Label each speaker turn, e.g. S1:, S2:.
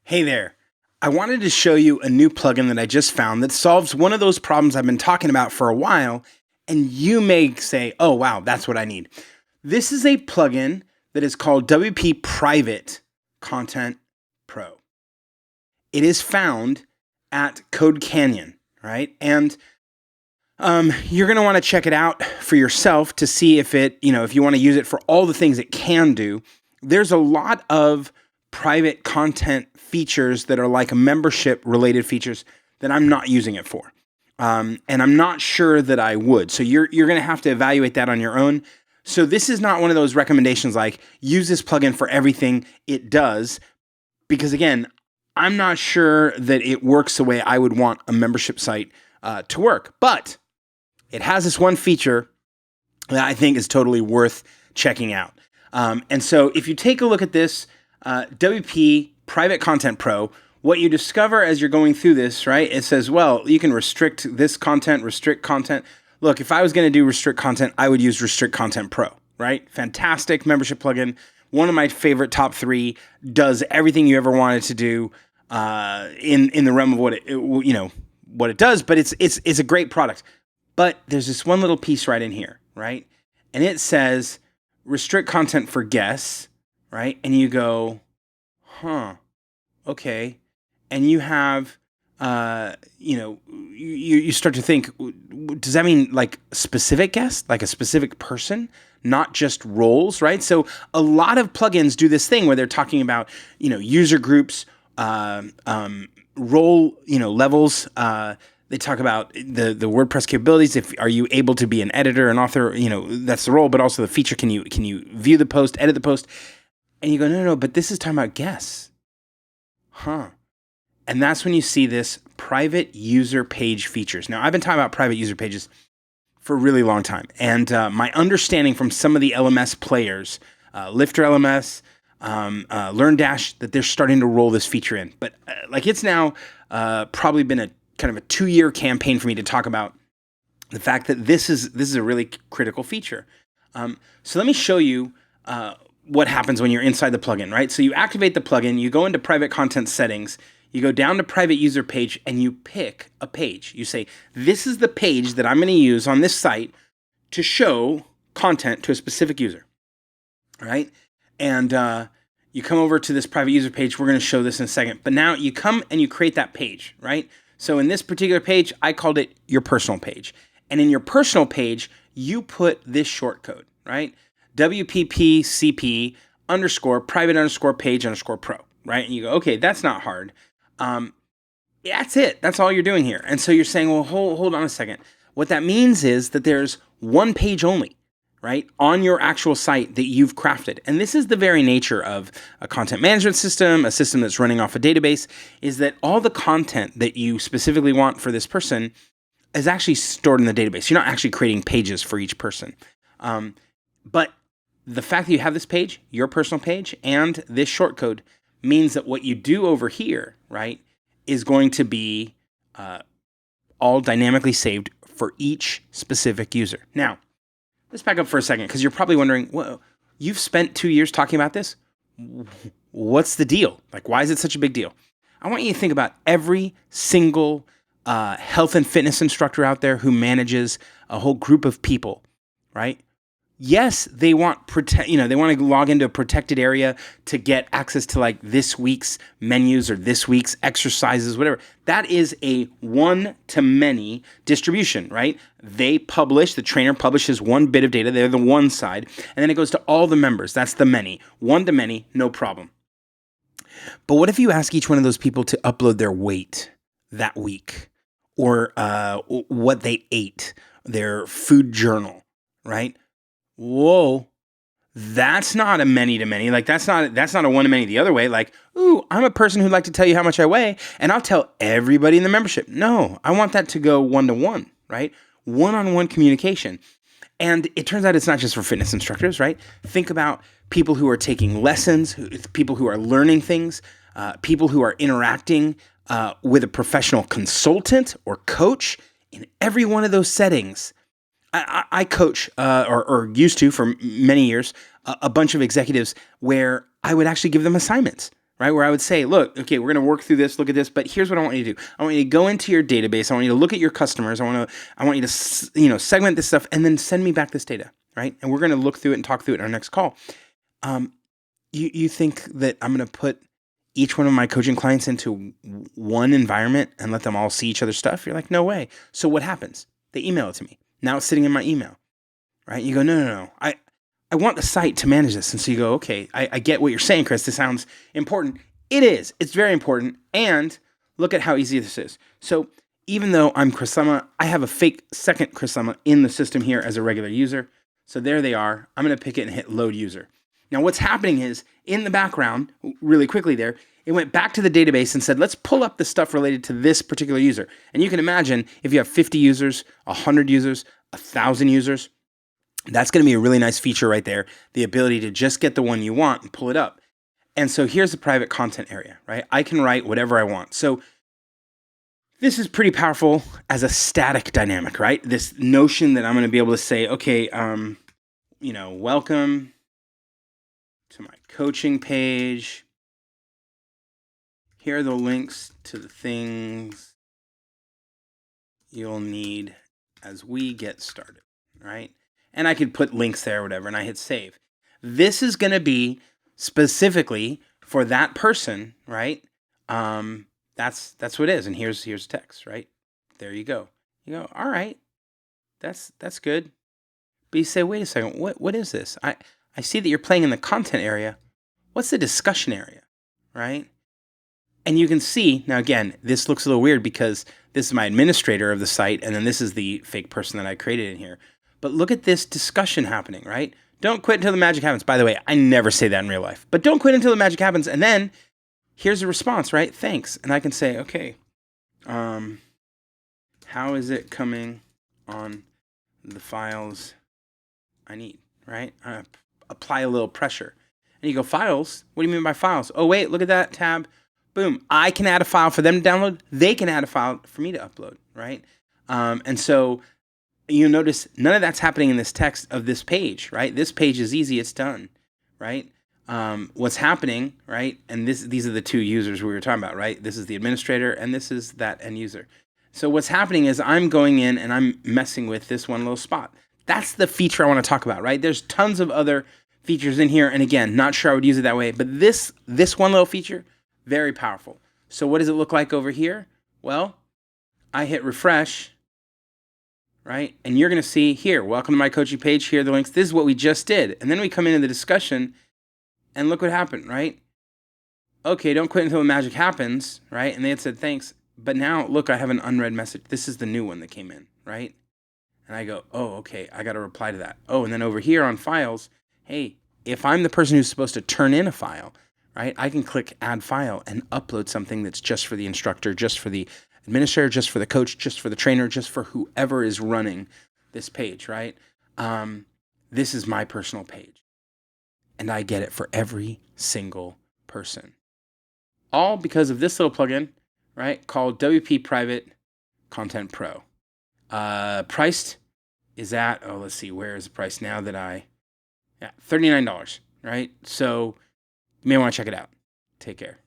S1: Hey there. I wanted to show you a new plugin that I just found that solves one of those problems I've been talking about for a while, and you may say, oh, wow, that's what I need. This is a plugin that is called WP Private Content Pro. It is found at Code Canyon, right? And you're going to want to check it out for yourself to see if if you want to use it for all the things it can do. There's a lot of private content features that are like membership related features that I'm not using it for. And I'm not sure that I would. So you're going to have to evaluate that on your own. So this is not one of those recommendations like use this plugin for everything it does, because again, I'm not sure that it works the way I would want a membership site to work. But it has this one feature that I think is totally worth checking out. And so if you take a look at this WP Private Content Pro, what you discover as you're going through this, right? It says, well, you can restrict this content, restrict content. Look, if I was going to do restrict content, I would use Restrict Content Pro, right? Fantastic membership plugin. One of my favorite top 3, does everything you ever wanted to do in the realm of what it does, but it's a great product. But there's this one little piece right in here, right? And it says restrict content for guests, right? And you go, okay. And you have, you start to think, does that mean like specific guests, like a specific person, not just roles, right? So a lot of plugins do this thing where they're talking about, user groups, role, levels. They talk about the WordPress capabilities. Are you able to be an editor, an author? That's the role, but also the feature. Can you view the post, edit the post? And you go, no, but this is talking about guests. And that's when you see this private user page features. Now, I've been talking about private user pages for a really long time. And my understanding from some of the LMS players, Lifter LMS, LearnDash, that they're starting to roll this feature in. But it's now probably been a kind of a 2-year campaign for me to talk about the fact that this is a really critical feature. So let me show you what happens when you're inside the plugin, right? So you activate the plugin, you go into private content settings, you go down to private user page, and you pick a page. You say, this is the page that I'm going to use on this site to show content to a specific user, right? And you come over to this private user page. We're going to show this in a second. But now you come and you create that page, right? So in this particular page, I called it your personal page. And in your personal page, you put this shortcode, right? WPPCP _ private _ page _ pro, right? And you go, okay, that's not hard. That's it. That's all you're doing here. And so you're saying, well, hold on a second. What that means is that there's one page only, right, on your actual site that you've crafted. And this is the very nature of a content management system, a system that's running off a database, is that all the content that you specifically want for this person is actually stored in the database. You're not actually creating pages for each person. But the fact that you have this page, your personal page, and this shortcode means that what you do over here, right, is going to be all dynamically saved for each specific user. Now, let's back up for a second, because you're probably wondering, well, you've spent 2 years talking about this? What's the deal? Like, why is it such a big deal? I want you to think about every single health and fitness instructor out there who manages a whole group of people, right? Yes, they want they want to log into a protected area to get access to like this week's menus or this week's exercises, whatever. That is a one-to-many distribution, right? The trainer publishes one bit of data, they're the one side, and then it goes to all the members. That's the many. One-to-many, no problem. But what if you ask each one of those people to upload their weight that week, or what they ate, their food journal, right? Whoa, that's not a many-to-many. Like that's not a one-to-many the other way. Like, ooh, I'm a person who'd like to tell you how much I weigh, and I'll tell everybody in the membership. No, I want that to go one-to-one, right? One-on-one communication. And it turns out it's not just for fitness instructors, right? Think about people who are taking lessons, people who are learning things, people who are interacting with a professional consultant or coach. In every one of those settings, I coach, or used to for many years, a bunch of executives where I would actually give them assignments, right? Where I would say, look, okay, we're going to work through this, look at this, but here's what I want you to do. I want you to go into your database. I want you to look at your customers. I want you to, segment this stuff and then send me back this data, right? And we're going to look through it and talk through it in our next call. You think that I'm going to put each one of my coaching clients into one environment and let them all see each other's stuff? You're like, no way. So what happens? They email it to me. Now it's sitting in my email, right? You go, no. I want the site to manage this. And so you go, okay, I get what you're saying, Chris. This sounds important. It is. It's very important. And look at how easy this is. So even though I'm Chris Lemma, I have a fake second Chris Lemma in the system here as a regular user. So there they are. I'm going to pick it and hit load user. Now what's happening is in the background, really quickly there, it went back to the database and said, let's pull up the stuff related to this particular user. And you can imagine if you have 50 users, 100 users, 1,000 users, that's going to be a really nice feature right there. The ability to just get the one you want and pull it up. And so here's the private content area, right? I can write whatever I want. So this is pretty powerful as a static dynamic, right? This notion that I'm going to be able to say, okay, welcome to my coaching page. Here are the links to the things you'll need as we get started, right? And I could put links there or whatever, and I hit save. This is going to be specifically for that person, right? That's what it is. And here's text, right? There you go. You go, all right, that's good. But you say, wait a second, what is this? I see that you're playing in the content area. What's the discussion area, right? And you can see, now again, this looks a little weird because this is my administrator of the site, and then this is the fake person that I created in here. But look at this discussion happening, right? Don't quit until the magic happens. By the way, I never say that in real life. But don't quit until the magic happens. And then here's a response, right? Thanks. And I can say, okay, how is it coming on the files I need, right? I apply a little pressure. And you go, files? What do you mean by files? Oh, wait, look at that tab. Boom. I can add a file for them to download. They can add a file for me to upload, right? And so you notice none of that's happening in this text of this page, right? This page is easy. It's done, right? What's happening, right? And these are the two users we were talking about, right? This is the administrator and this is that end user. So what's happening is I'm going in and I'm messing with this one little spot. That's the feature I want to talk about, right? There's tons of other features in here. And again, not sure I would use it that way, but this one little feature, very powerful. So what does it look like over here? Well, I hit refresh, right? And you're going to see here, welcome to my coaching page. Here are the links. This is what we just did. And then we come into the discussion and look what happened, right? Okay, don't quit until the magic happens, right? And they had said, thanks. But now, look, I have an unread message. This is the new one that came in, right? And I go, oh, okay, I got to reply to that. Oh, and then over here on files, hey, if I'm the person who's supposed to turn in a file, right, I can click add file and upload something that's just for the instructor, just for the administrator, just for the coach, just for the trainer, just for whoever is running this page, right? This is my personal page. And I get it for every single person. All because of this little plugin, right, called WP Private Content Pro. Priced is at, let's see, where is the price now that $39, right? So you may want to check it out. Take care.